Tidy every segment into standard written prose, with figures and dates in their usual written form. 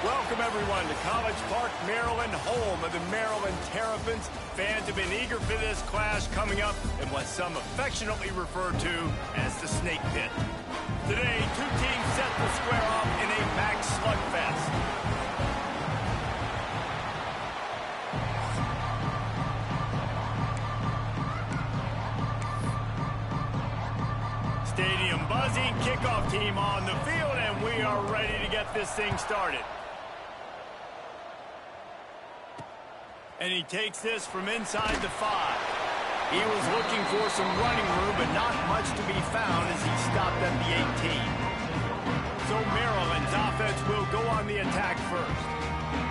Welcome, everyone, to College Park, Maryland, home of the Maryland Terrapins. Fans have been eager for this clash coming up in what some affectionately refer to as the Snake Pit. Today, two teams set to square off in a MAC slugfest. Stadium buzzing, kickoff team on the field, and we are ready to get this thing started. And he takes this from inside the 5. He was looking for some running room, but not much to be found as he stopped at the 18. So Maryland's offense will go on the attack first.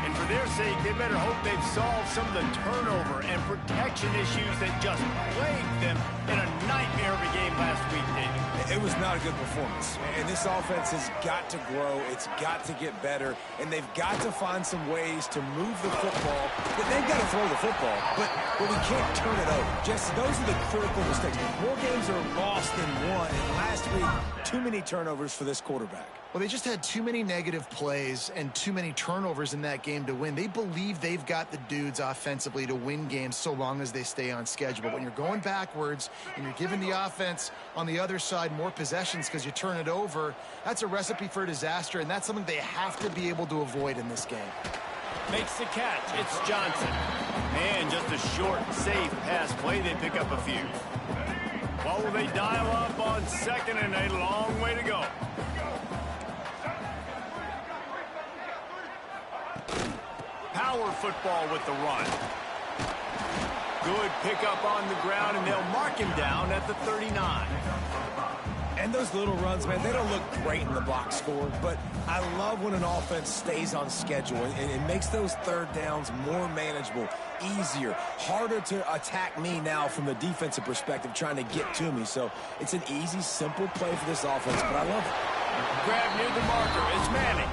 And for their sake, they better hope they've solved some of the turnover and protection issues that just plagued them in a nightmare of a game last week, David. It was not a good performance, and this offense has got to grow. It's got to get better, and they've got to find some ways to move the football. They've got to throw the football, but we can't turn it over. Jesse, those are the critical mistakes. More games are lost than won, and last week, too many turnovers for this quarterback. Well, they just had too many negative plays and too many turnovers in that game to win. They believe they've got the dudes offensively to win games so long as they stay on schedule. But when you're going backwards and you're giving the offense on the other side more possessions because you turn it over, that's a recipe for disaster, and that's something they have to be able to avoid in this game. Makes the catch. It's Johnson. And just a short, safe pass play. They pick up a few. What will they dial up on second, and a long way to go. Power football with the run. Good pickup on the ground, and they'll mark him down at the 39. And those little runs, man, they don't look great in the box score, but I love when an offense stays on schedule and it makes those third downs more manageable, easier, harder to attack me now from the defensive perspective trying to get to me. So it's an easy, simple play for this offense, but I love it. Grab near the marker. It's Manning.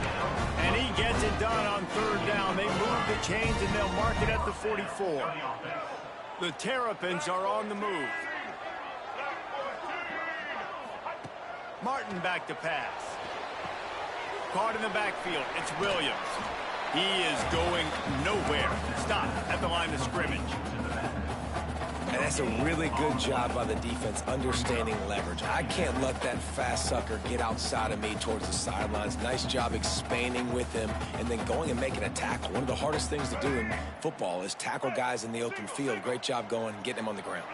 And he gets it done on third down. They move the chains, and they'll mark it at the 44. The Terrapins are on the move. Martin back to pass. Caught in the backfield. It's Williams. He is going nowhere. Stop at the line of scrimmage. And that's a really good job by the defense understanding leverage. I can't let that fast sucker get outside of me towards the sidelines. Nice job expanding with him and then going and making a tackle. One of the hardest things to do in football is tackle guys in the open field. Great job going and getting him on the ground.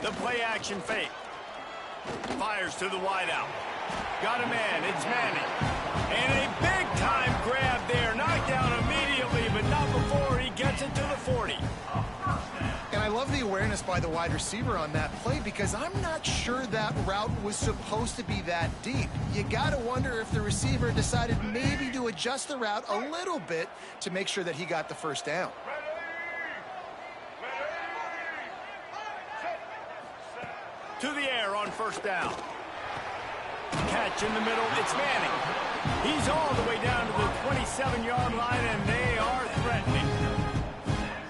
The play action fake. Fires to the wideout. Got a man. It's Manning. And a big-time grab there. Knocked down immediately, but not before he gets it to the 40. And I love the awareness by the wide receiver on that play because I'm not sure that route was supposed to be that deep. You got to wonder if the receiver decided maybe to adjust the route a little bit to make sure that he got the first down. To the air on first down. Catch in the middle. It's Manning. He's all the way down to the 27-yard line, and they are threatening.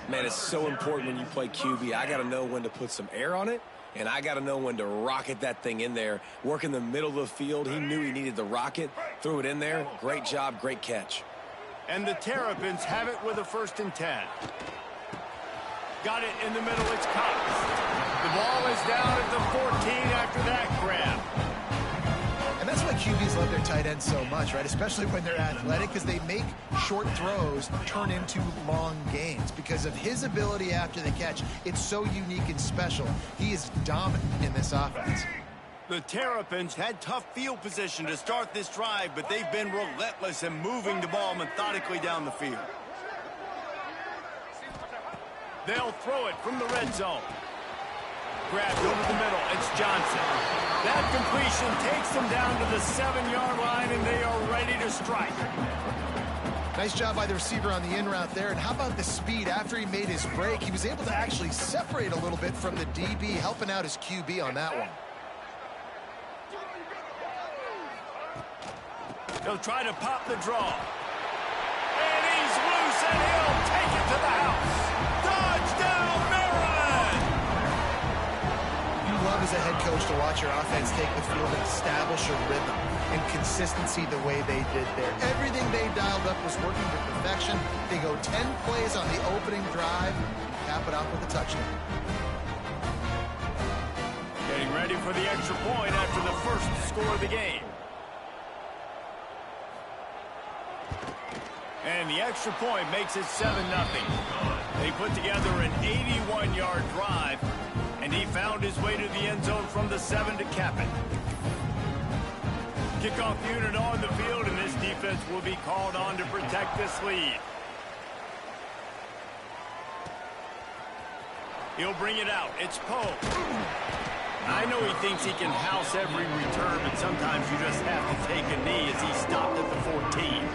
Man, it's so important when you play QB. I got to know when to put some air on it, and I got to know when to rocket that thing in there. Work in the middle of the field. He knew he needed the rocket. Threw it in there. Great job, great catch. And the Terrapins have it with a 1st and 10. Got it in the middle. It's Cox. The ball is down at the 14 after that grab. And that's why QBs love their tight ends so much, right? Especially when they're athletic, because they make short throws turn into long gains. Because of his ability after the catch, it's so unique and special. He is dominant in this offense. The Terrapins had tough field position to start this drive, but they've been relentless in moving the ball methodically down the field. They'll throw it from the red zone. Grabbed over the middle. It's Johnson. That completion takes them down to the 7-yard line, and they are ready to strike. Nice job by the receiver on the in route there. And how about the speed? After he made his break, he was able to actually separate a little bit from the DB, helping out his QB on that one. They'll try to pop the draw. And he's loose, and he'll take it to the house. Touchdown, Maryland! You love his as a head coach to watch your offense take the field and establish a rhythm and consistency the way they did there. Everything they dialed up was working to perfection. They go 10 plays on the opening drive, cap it off with a touchdown. Getting ready for the extra point after the first score of the game. And the extra point makes it 7-0. They put together an 81-yard drive, and he found his way to the end zone from the 7 to cap it. Kickoff unit on the field, and this defense will be called on to protect this lead. He'll bring it out. It's Poe. I know he thinks he can house every return, but sometimes you just have to take a knee as he stopped at the 14.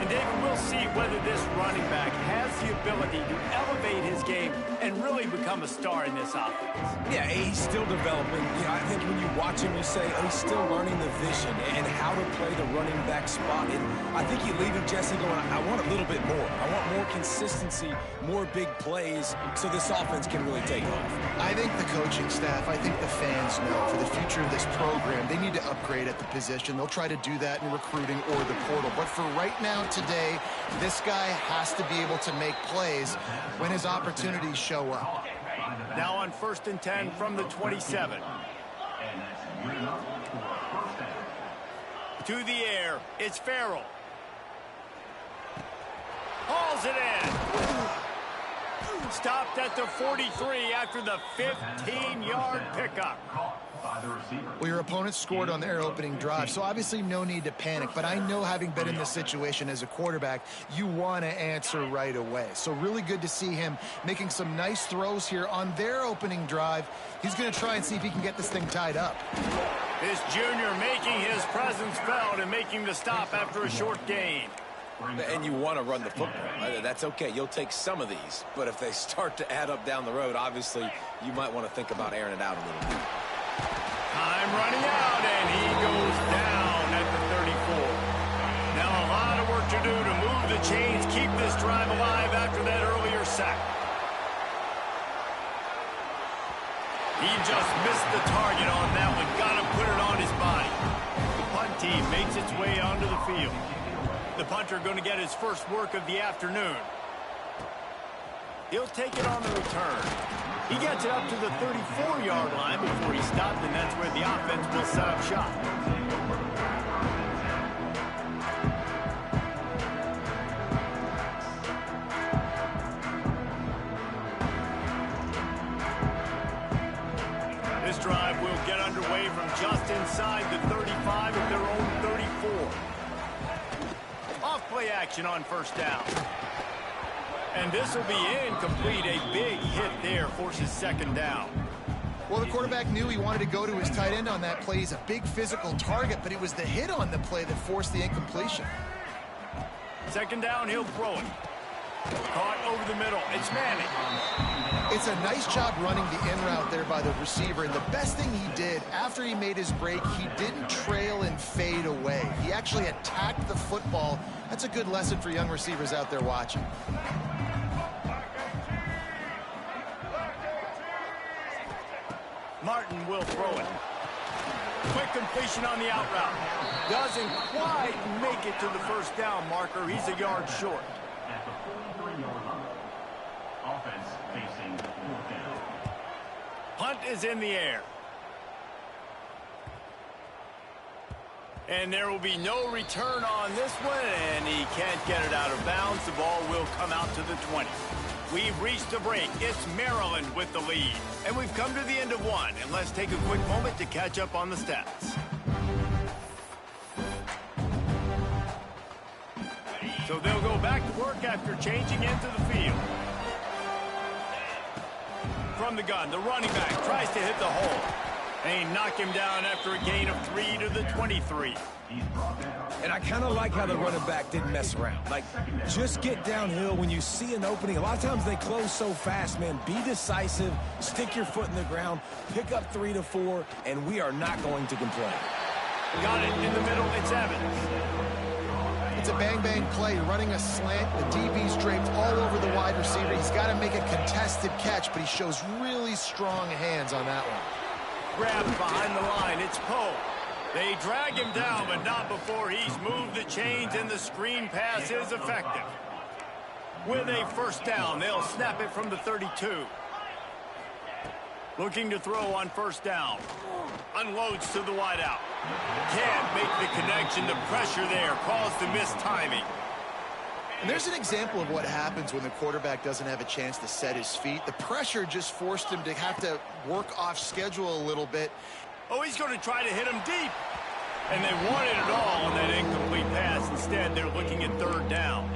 And David, we'll see whether this running back has the ability to elevate his game and really become a star in this offense. Yeah, he's still developing. You know, I think when you watch him, you say, oh, he's still learning the vision and how to play the running back spot. And I think you leave him, Jesse, going, I want a little bit more. I want more consistency, more big plays, so this offense can really take off. I think the coaching staff, I think the fans know for the future of this program, they need to upgrade at the position. They'll try to do that in recruiting or the portal. But for right now, today, this guy has to be able to make plays when his opportunities show up. Now on 1st and 10 from the 27. To the air, it's Farrell. Hauls it in. Stopped at the 43 after the 15-yard pickup. Well, your opponent scored on their opening drive, so obviously no need to panic. But I know, having been in this situation as a quarterback, you want to answer right away. So really good to see him making some nice throws here on their opening drive. He's going to try and see if he can get this thing tied up. This junior making his presence felt and making the stop after a short gain. And you want to run the football. That's okay. You'll take some of these. But if they start to add up down the road, obviously you might want to think about airing it out a little bit. Time running out, and he goes down at the 34. Now a lot of work to do to move the chains, keep this drive alive after that earlier sack. He just missed the target on that one. Got to put it on his body. The punt team makes its way onto the field. The punter going to get his first work of the afternoon. He'll take it on the return. He gets it up to the 34-yard line before he stopped, and that's where the offense will set up shop. This drive will get underway from just inside the 35 at their own 34. Off-play action on 1st down. And this will be incomplete. A big hit there forces 2nd down. Well, the quarterback knew he wanted to go to his tight end on that play. He's a big physical target, but it was the hit on the play that forced the incompletion. 2nd down, he'll throw it. Caught over the middle. It's Manning. It's a nice job running the in route there by the receiver. And the best thing he did after he made his break, he didn't trail and fade away. He actually attacked the football. That's a good lesson for young receivers out there watching. Martin will throw it. Quick completion on the out route. Doesn't quite make it to the 1st down marker. He's a yard short. At the 43-yard line. Offense facing 4th down. Punt is in the air. And there will be no return on this one, and he can't get it out of bounds. The ball will come out to the 20. We've reached the break. It's Maryland with the lead. And we've come to the end of one. And let's take a quick moment to catch up on the stats. So they'll go back to work after changing into the field. From the gun, the running back tries to hit the hole. They knock him down after a gain of 3 to the 23. And I kind of like how the running back didn't mess around. Like, just get downhill when you see an opening. A lot of times they close so fast, man. Be decisive, stick your foot in the ground, pick up 3 to 4, and we are not going to complain. Got it in the middle. It's Evans. It's a bang-bang play. You're running a slant. The DB's draped all over the wide receiver. He's got to make a contested catch, but he shows really strong hands on that one. Grabbed behind the line. It's Poe. They drag him down, but not before he's moved the chains, and the screen pass is effective. With a first down, they'll snap it from the 32. Looking to throw on first down. Unloads to the wideout. Can't make the connection. The pressure there caused the missed timing. And there's an example of what happens when the quarterback doesn't have a chance to set his feet. The pressure just forced him to have to work off schedule a little bit. Oh, he's going to try to hit him deep. And they wanted it all on that incomplete pass. Instead, they're looking at third down.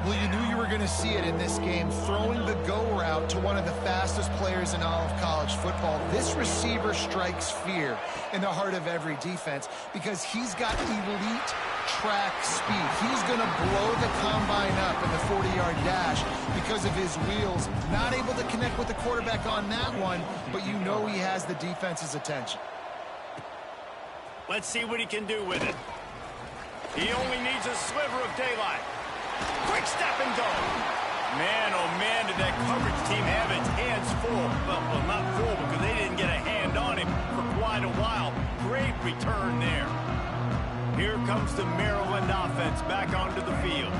Well, you knew you were going to see it in this game, throwing the go route to one of the fastest players in all of college football. This receiver strikes fear in the heart of every defense because he's got elite track speed. He's going to blow the combine up in the 40-yard dash because of his wheels. Not able to connect with the quarterback on that one, but you know he has the defense's attention. Let's see what he can do with it. He only needs a sliver of daylight. Quick step and go. Man, oh man, did that coverage team have its hands full. Well, not full because they didn't get a hand on him for quite a while. Great return there. Here comes the Maryland offense back onto the field.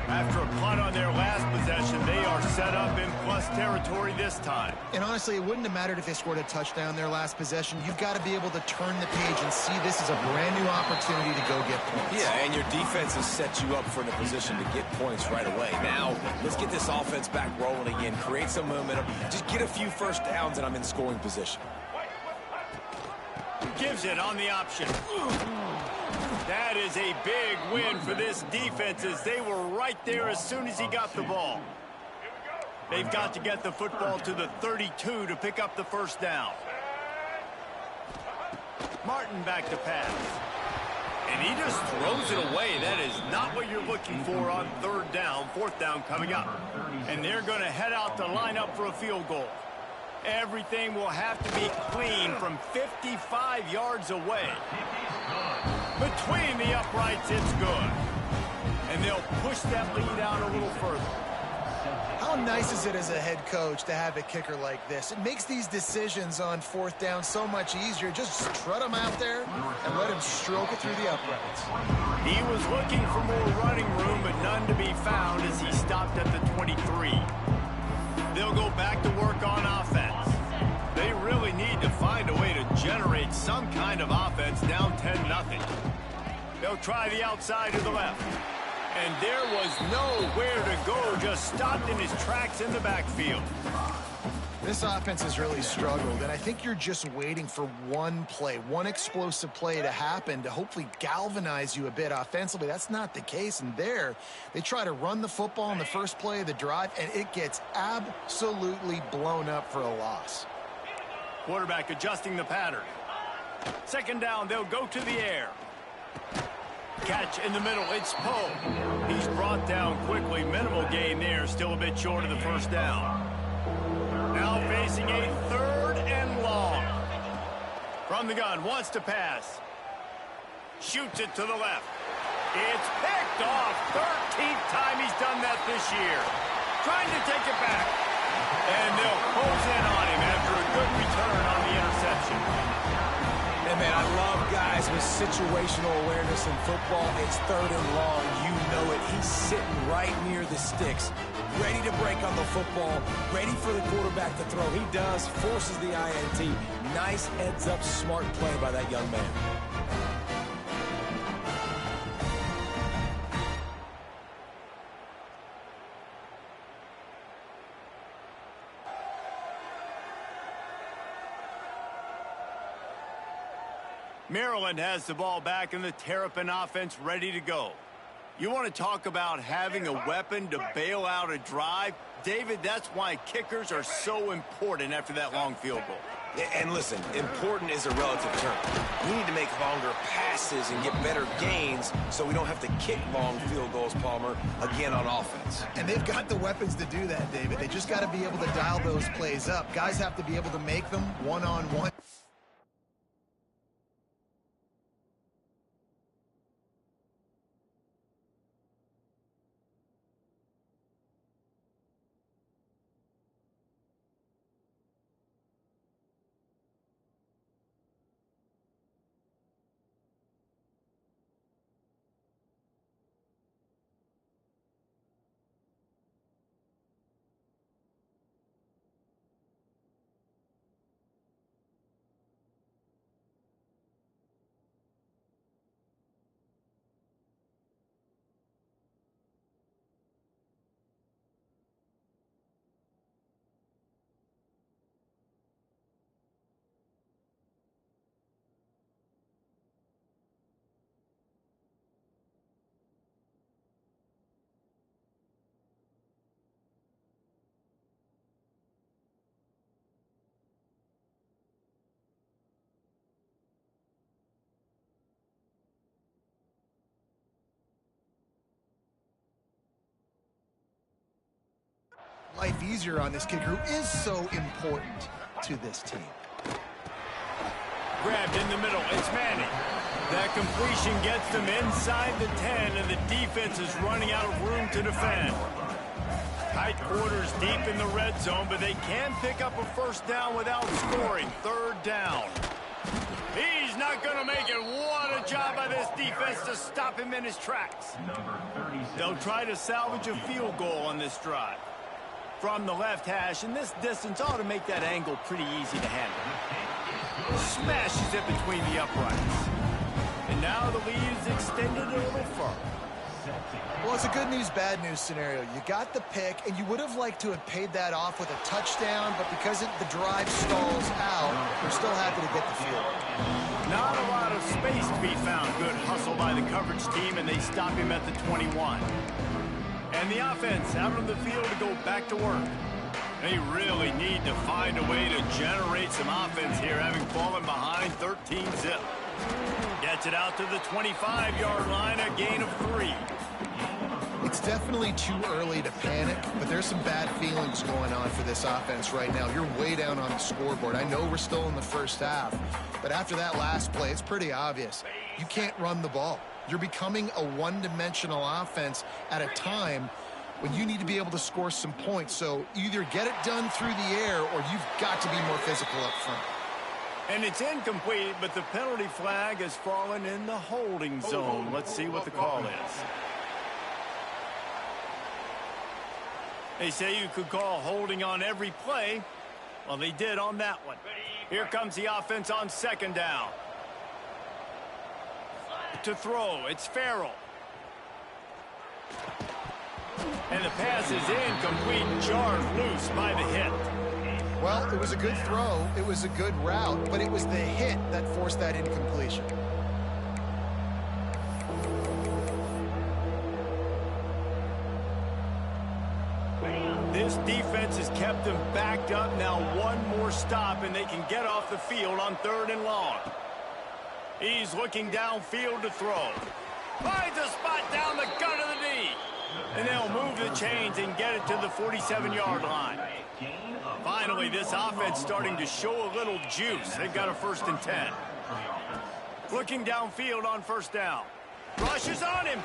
After a punt on their last possession, they are set up in plus territory this time. And honestly, it wouldn't have mattered if they scored a touchdown their last possession. You've got to be able to turn the page and see this as a brand new opportunity to go get points. Yeah, and your defense has set you up for the position to get points right away. Now, let's get this offense back rolling again, create some momentum, just get a few first downs, and I'm in scoring position. Gives it on the option. That is a big win for this defense as they were right there as soon as he got the ball. They've got to get the football to the 32 to pick up the first down. Martin back to pass. And he just throws it away. That is not what you're looking for on third down. Fourth down coming up. And they're going to head out to line up for a field goal. Everything will have to be clean from 55 yards away. Between the uprights, it's good. And they'll push that lead out a little further. How nice is it as a head coach to have a kicker like this? It makes these decisions on fourth down so much easier. Just strut him out there and let him stroke it through the uprights. He was looking for more running room, but none to be found as he stopped at the 23. They'll go back to work on offense. They really need to find a way to generate some kind of offense down 10-0. They'll try the outside to the left. And there was nowhere to go, just stopped in his tracks in the backfield. This offense has really struggled, and I think you're just waiting for one play, one explosive play to happen to hopefully galvanize you a bit offensively. That's not the case, and there, they try to run the football in the first play of the drive, and it gets absolutely blown up for a loss. Quarterback adjusting the pattern. Second down, they'll go to the air. Catch in the middle, it's Poe. He's brought down quickly. Minimal gain there, still a bit short of the first down. Now facing a third and long. From the gun, wants to pass. Shoots it to the left. It's picked off. 13th time he's done that this year. Trying to take it back. And they'll close in on him after a good return on the interception. And man, I love guys with situational awareness in football. It's third and long. You know it. He's sitting right near the sticks, ready to break on the football, ready for the quarterback to throw. He does, forces the INT. Nice heads-up, smart play by that young man. Maryland has the ball back and the Terrapin offense ready to go. You want to talk about having a weapon to bail out a drive? David, that's why kickers are so important after that long field goal. And listen, important is a relative term. We need to make longer passes and get better gains so we don't have to kick long field goals, Palmer, again on offense. And they've got the weapons to do that, David. They just got to be able to dial those plays up. Guys have to be able to make them one-on-one. life easier on this kicker who is so important to this team. Grabbed in the middle. It's Manning. That completion gets them inside the 10, and the defense is running out of room to defend. Tight quarters deep in the red zone, but they can pick up a first down without scoring. Third down. He's not going to make it. What a job by this defense to stop him in his tracks. They'll try to salvage a field goal on this drive. From the left hash, and this distance ought to make that angle pretty easy to handle. Smashes it between the uprights. And now the lead is extended a little further. Well, it's a good news, bad news scenario. You got the pick, and you would have liked to have paid that off with a touchdown, but because the drive stalls out, we're still happy to get the field. Not a lot of space to be found. Good hustle by the coverage team, and they stop him at the 21. And the offense out on the field to go back to work. They really need to find a way to generate some offense here, having fallen behind 13-zip. Gets it out to the 25-yard line, a gain of 3. It's definitely too early to panic, but there's some bad feelings going on for this offense right now. You're way down on the scoreboard. I know we're still in the first half, but after that last play, it's pretty obvious. You can't run the ball. You're becoming a one-dimensional offense at a time when you need to be able to score some points. So either get it done through the air or you've got to be more physical up front. And it's incomplete, but the penalty flag has fallen in the holding zone. Let's see what the call is. They say you could call holding on every play. Well, they did on that one. Here comes the offense on second down. To throw, it's Farrell. And the pass is incomplete, jarred loose by the hit. Well, it was a good throw, it was a good route, but it was the hit that forced that incompletion. This defense has kept them backed up. Now one more stop, and they can get off the field on 3rd and long. He's looking downfield to throw. Finds a spot down the gut of the knee. And they'll move the chains and get it to the 47-yard line. Finally, this offense starting to show a little juice. They've got a 1st and 10. Looking downfield on 1st down. Rushes on him.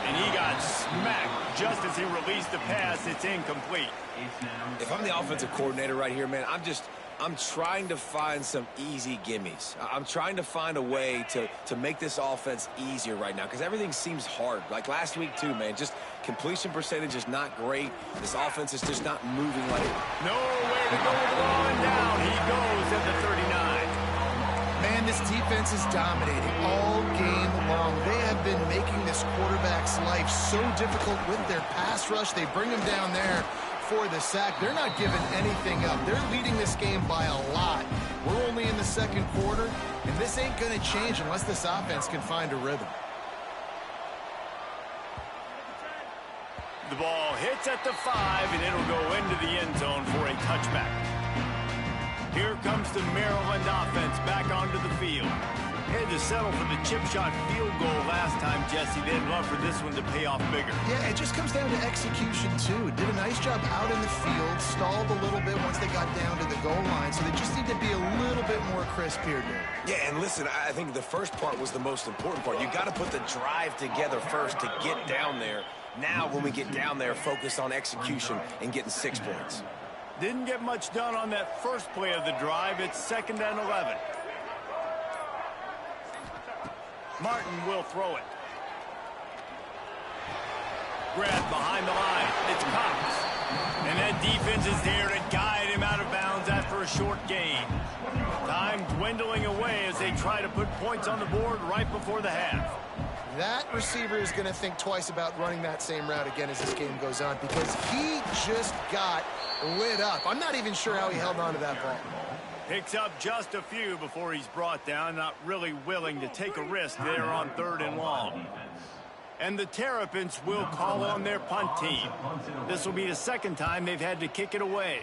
And he got smacked just as he released the pass. It's incomplete. If I'm the offensive coordinator right here, man, I'm trying to find some easy gimmies. I'm trying to find a way to make this offense easier right now because everything seems hard. Like last week, too, man. Just completion percentage is not great. This offense is just not moving like it. No way to go with the ball and down. He goes at the 39. Man, this defense is dominating all game long. They have been making this quarterback's life so difficult with their pass rush. They bring him down there for the sack. They're not giving anything up. They're leading this game by a lot. We're only in the 2nd quarter, and this ain't going to change unless this offense can find a rhythm. The ball hits at the 5, and it'll go into the end zone for a touchback. Here comes the Maryland offense back onto the field. Had to settle for the chip shot field goal last time, Jesse. They'd love for this one to pay off bigger. Yeah, it just comes down to execution, too. Did a nice job out in the field, stalled a little bit once they got down to the goal line, so they just need to be a little bit more crisp here, dude. Yeah, and listen, I think the first part was the most important part. You got to put the drive together first to get down there. Now, when we get down there, focus on execution and getting 6 points. Didn't get much done on that first play of the drive. It's 2nd and 11. Martin will throw it. Grabbed behind the line. It's Cox. And that defense is there to guide him out of bounds after a short gain. Time dwindling away as they try to put points on the board right before the half. That receiver is going to think twice about running that same route again as this game goes on because he just got lit up. I'm not even sure how he held on to that ball. Picks up just a few before he's brought down, not really willing to take a risk there on 3rd and long. And the Terrapins will call on their punt team. This will be the 2nd time they've had to kick it away.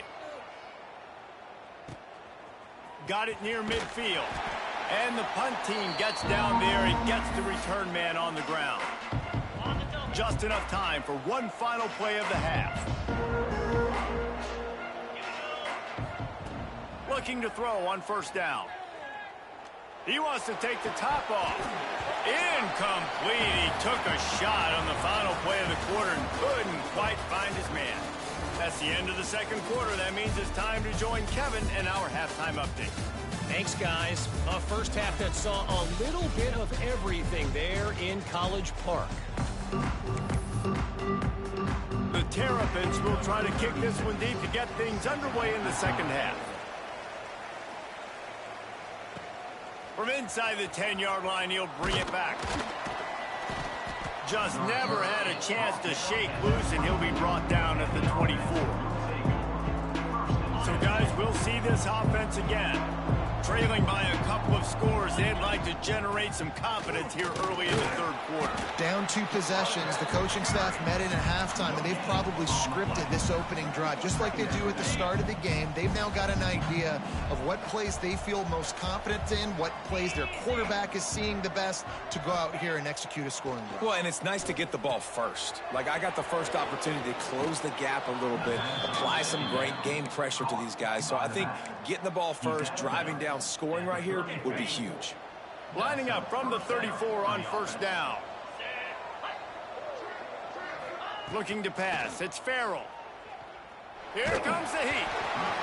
Got it near midfield. And the punt team gets down there and gets the return man on the ground. just enough time for one final play of the half. Looking to throw on first down. He wants to take the top off. Incomplete. He took a shot on the final play of the quarter and couldn't quite find his man. That's the end of the second quarter. That means it's time to join Kevin in our halftime update. Thanks, guys. A first half that saw a little bit of everything there in College Park. The Terrapins will try to kick this one deep to get things underway in the second half. From inside the 10-yard line, he'll bring it back. Just never had a chance to shake loose, and he'll be brought down at the 24. So, guys, we'll see this offense again. Trailing by a couple of scores, they'd like to generate some confidence here early in the third quarter. Down 2 possessions. The coaching staff met in at halftime, and they've probably scripted this opening drive. Just like they do at the start of the game, they've now got an idea of what plays they feel most confident in, what plays their quarterback is seeing the best to go out here and execute a scoring drive. Well, and it's nice to get the ball first. Like, I got the first opportunity to close the gap a little bit, apply some great game pressure to these guys. So I think getting the ball first, driving down, scoring right here would be huge. Lining up from the 34 on first down. Looking to pass. It's Farrell. Here comes the heat.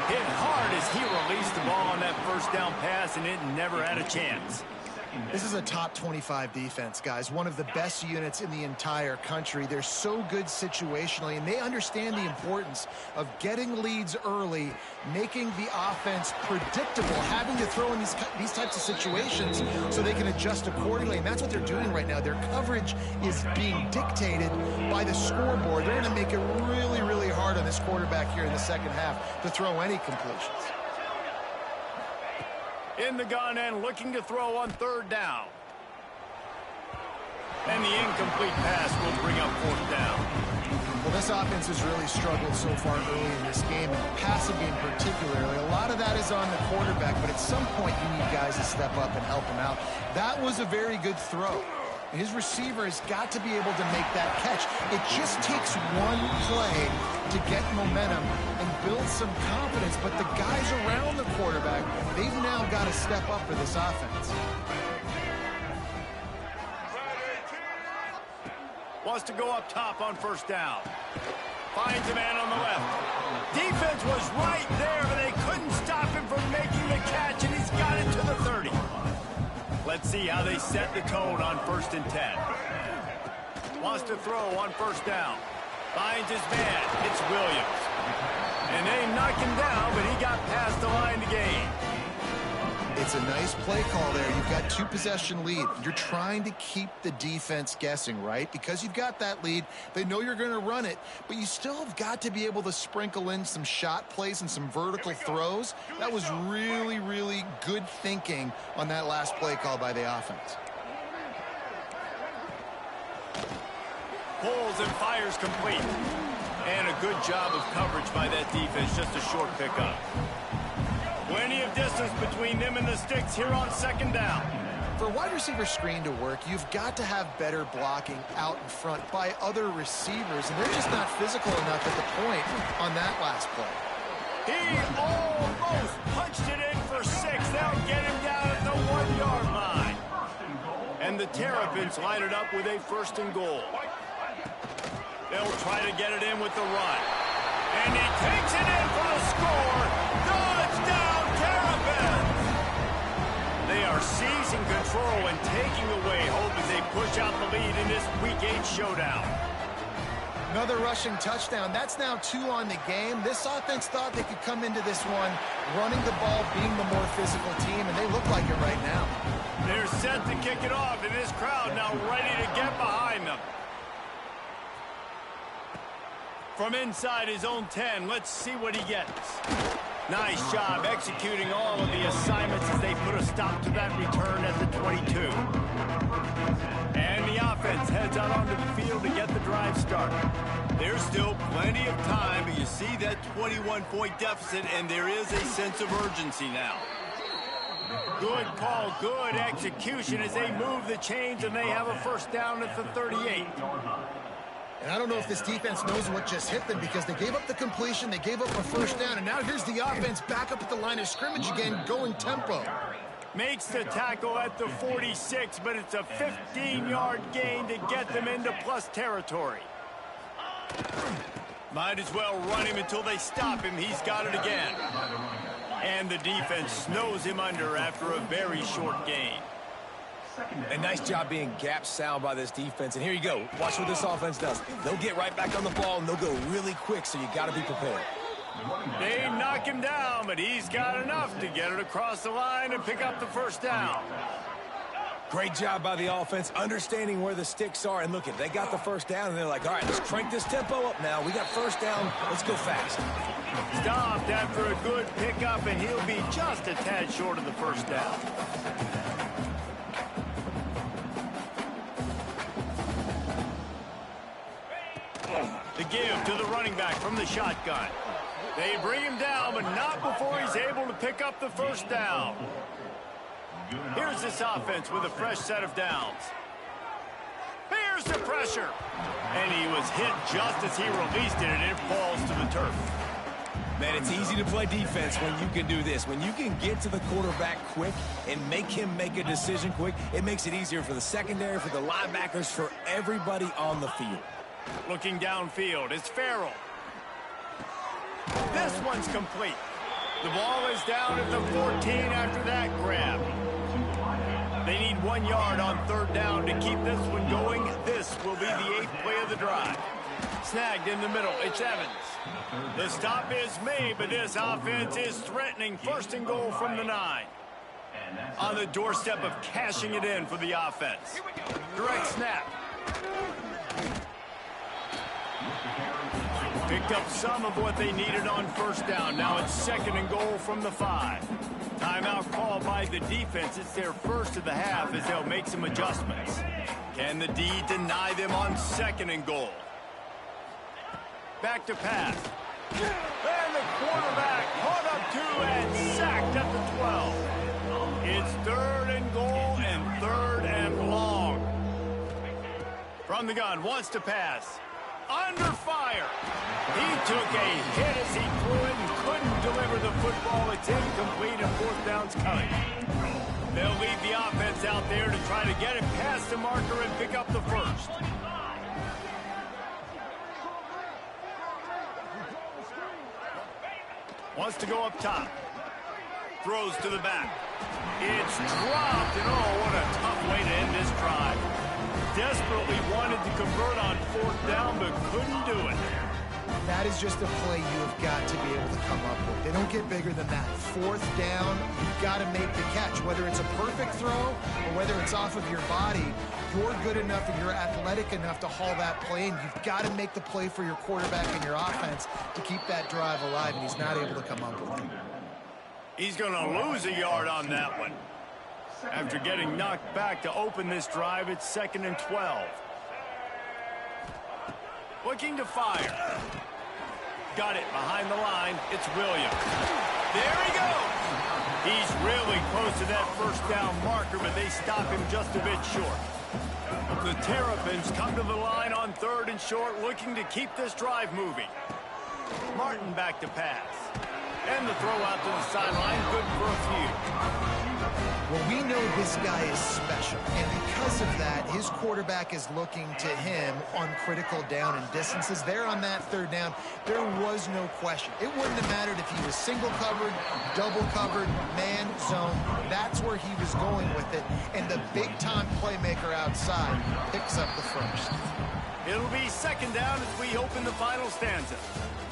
Hit hard as he released the ball on that first down pass, and it never had a chance. This is a top 25 defense, guys. One of the best units in the entire country. They're so good situationally, and they understand the importance of getting leads early, making the offense predictable, having to throw in these types of situations so they can adjust accordingly. And that's what they're doing right now. Their coverage is being dictated by the scoreboard. They're going to make it really, really hard on this quarterback here in the second half to throw any completions. In the gun and looking to throw on third down. And the incomplete pass will bring up fourth down. Well, this offense has really struggled so far early in this game, and passing game particularly. A lot of that is on the quarterback, but at some point you need guys to step up and help him out. That was a very good throw. His receiver has got to be able to make that catch. It just takes one play to get momentum and build some confidence, but the guys around the quarterback, they've now got to step up for this offense. Wants to go up top on first down. Finds a man on the left. Defense was right there, but they couldn't stop him from making the catch, and he's got it to the 30. Let's see how they set the tone on 1st and 10. Wants to throw on first down. Finds his man. It's Williams. And they knock him down, but he got past the line to gain. It's a nice play call there. You've got 2-possession lead. You're trying to keep the defense guessing, right? Because you've got that lead. They know you're going to run it, but you still have got to be able to sprinkle in some shot plays and some vertical throws. That was really, really good thinking on that last play call by the offense. Pulls and fires complete. And a good job of coverage by that defense. Just a short pickup. Plenty of distance between them and the sticks here on second down. For a wide receiver screen to work, you've got to have better blocking out in front by other receivers, and they're just not physical enough at the point on that last play. He almost punched it in for 6. They'll get him down at the 1-yard line. And the Terrapins line it up with a 1st and goal. They'll try to get it in with the run. And he takes it in for the score. Touchdown, Terrapins! They are seizing control and taking away hope as they push out the lead in this Week 8 showdown. Another rushing touchdown. That's now 2 on the game. This offense thought they could come into this one running the ball, being the more physical team, and they look like it right now. They're set to kick it off, and this crowd now ready to get behind them. From inside his own 10, let's see what he gets. Nice job executing all of the assignments as they put a stop to that return at the 22. And the offense heads out onto the field to get the drive started. There's still plenty of time, but you see that 21-point deficit, and there is a sense of urgency now. Good call, good execution as they move the chains, and they have a first down at the 38. And I don't know if this defense knows what just hit them because they gave up the completion, they gave up a first down, and now here's the offense back up at the line of scrimmage again, going tempo. Makes the tackle at the 46, but it's a 15-yard gain to get them into plus territory. Might as well run him until they stop him. He's got it again. And the defense snows him under after a very short gain. A nice job being gap sound by this defense. And here you go. Watch what this offense does. They'll get right back on the ball, and they'll go really quick, so you got to be prepared. They knock him down, but he's got enough to get it across the line and pick up the first down. Great job by the offense, understanding where the sticks are. And look, they got the first down, and they're like, all right, let's crank this tempo up now. We got first down. Let's go fast. Stopped after a good pickup, and he'll be just a tad short of the first down. The give to the running back from the shotgun. They bring him down, but not before he's able to pick up the first down. Here's this offense with a fresh set of downs. Here's the pressure. And he was hit just as he released it, and it falls to the turf. Man, it's easy to play defense when you can do this. When you can get to the quarterback quick and make him make a decision quick, it makes it easier for the secondary, for the linebackers, for everybody on the field. Looking downfield, it's Farrell. This one's complete. The ball is down at the 14 after that grab. They need 1 yard on third down to keep this one going. This will be the 8th play of the drive. Snagged in the middle, it's Evans. The stop is made, but this offense is threatening first and goal from the 9. On the doorstep of cashing it in for the offense. Direct snap. Picked up some of what they needed on first down. Now it's second and goal from the 5. Timeout called by the defense. It's their first of the half as they'll make some adjustments. Can the D deny them on second and goal? Back to pass. And the quarterback caught up to and sacked at the 12. It's third and goal and third and long. From the gun, wants to pass. Under fire. He took a hit as he threw it and couldn't deliver the football. It's incomplete and fourth down's coming. They'll leave the offense out there to try to get it past the marker and pick up the first. Wants to go up top. Throws to the back. It's dropped, and oh, what a tough way to end this drive. Desperately wanted to convert on fourth down, but couldn't do it. That is just a play you have got to be able to come up with. They don't get bigger than that. Fourth down, you've got to make the catch. Whether it's a perfect throw or whether it's off of your body, you're good enough and you're athletic enough to haul that play in. You've got to make the play for your quarterback and your offense to keep that drive alive, and he's not able to come up with it. He's going to lose a yard on that one. After getting knocked back to open this drive, it's second and 12. Looking to fire. Got it behind the line. It's Williams. There he goes. He's really close to that first down marker, but they stop him just a bit short. The Terrapins come to the line on third and short, looking to keep this drive moving. Martin back to pass. And the throw out to the sideline, good for a few. Well, we know this guy is special, and because of that, his quarterback is looking to him on critical down and distances. There on that third down, there was no question. It wouldn't have mattered if he was single covered, double covered, man, zone. That's where he was going with it, and the big-time playmaker outside picks up the first. It'll be second down as we open the final stanza.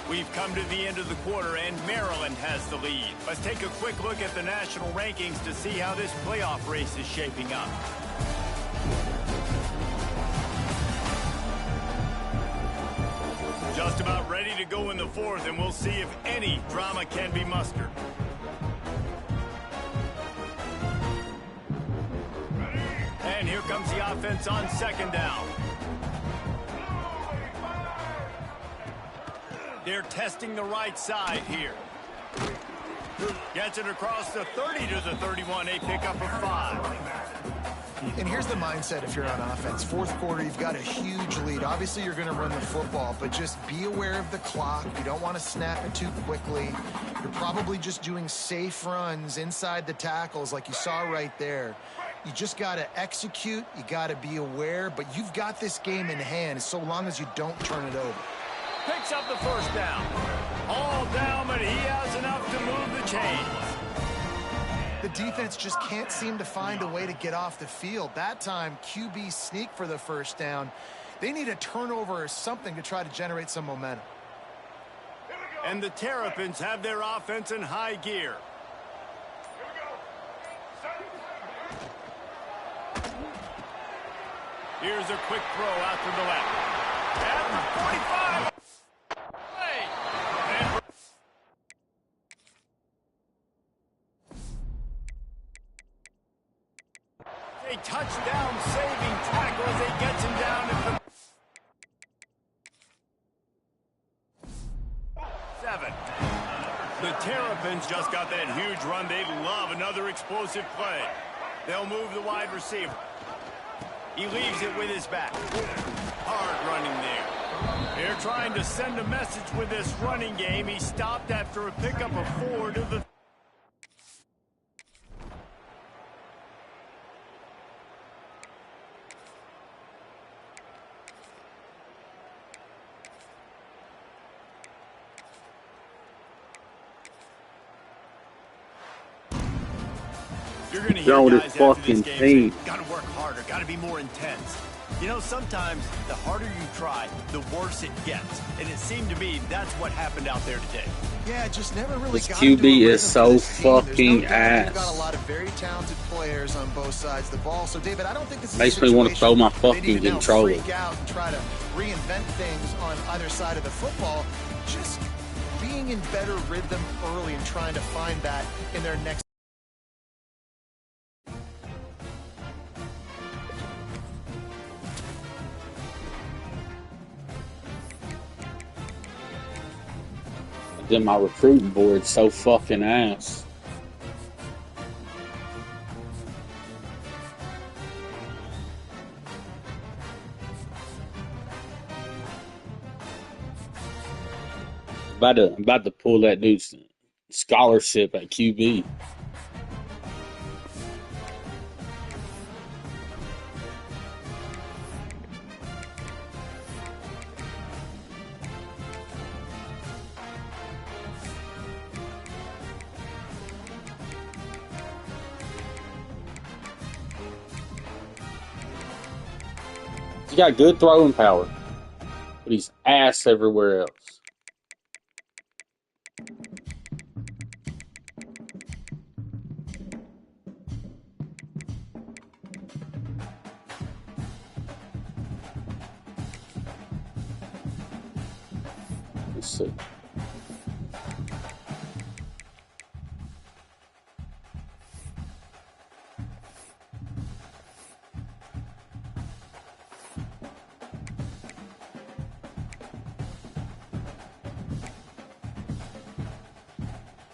We've come to the end of the quarter, and Maryland has the lead. Let's take a quick look at the national rankings to see how this playoff race is shaping up. Just about ready to go in the fourth, and we'll see if any drama can be mustered. And here comes the offense on second down. They're testing the right side here. Gets it across the 30 to the 31. They pick up a 5. And here's the mindset if you're on offense. Fourth quarter, you've got a huge lead. Obviously, you're going to run the football, but just be aware of the clock. You don't want to snap it too quickly. You're probably just doing safe runs inside the tackles like you saw right there. You just got to execute. You got to be aware, but you've got this game in hand so long as you don't turn it over. Picks up the first down. All down, but he has enough to move the chains. The defense just can't seem to find a way to get off the field. That time, QB sneak for the first down. They need a turnover or something to try to generate some momentum. And the Terrapins have their offense in high gear. Here's a quick throw out to the left. At the 45. A touchdown-saving tackle as he gets him down at the 7. The Terrapins just got that huge run. They'd love another explosive play. They'll move the wide receiver. He leaves it with his back. Hard running there. They're trying to send a message with this running game. He stopped after a pickup of 4 to the... You're going to hear with guys his after fucking this team. game say, got to work harder, got to be more intense. You know, sometimes the harder you try, the worse it gets. And it seemed to me that's what happened out there today. Yeah, just never really This got QB into a is rhythm so for this team. fucking There's no doubt they've got ass. a lot of very talented players on both sides of the ball. So, David, I don't think this is Makes a me want to throw my situation they need fucking to now controller. freak out and try to reinvent things on either side of the football. Just being in better rhythm early and trying to find that in their next. Then my recruiting board's so fucking ass. I'm about to pull that dude's scholarship at QB. He's got good throwing power, but he's ass everywhere else. Let's see.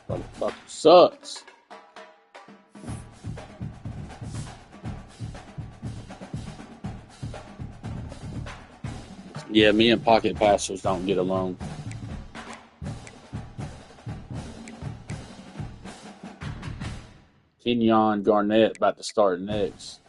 Motherfucker sucks. Yeah, me and pocket passers don't get along. Kenyon Garnett about to start next.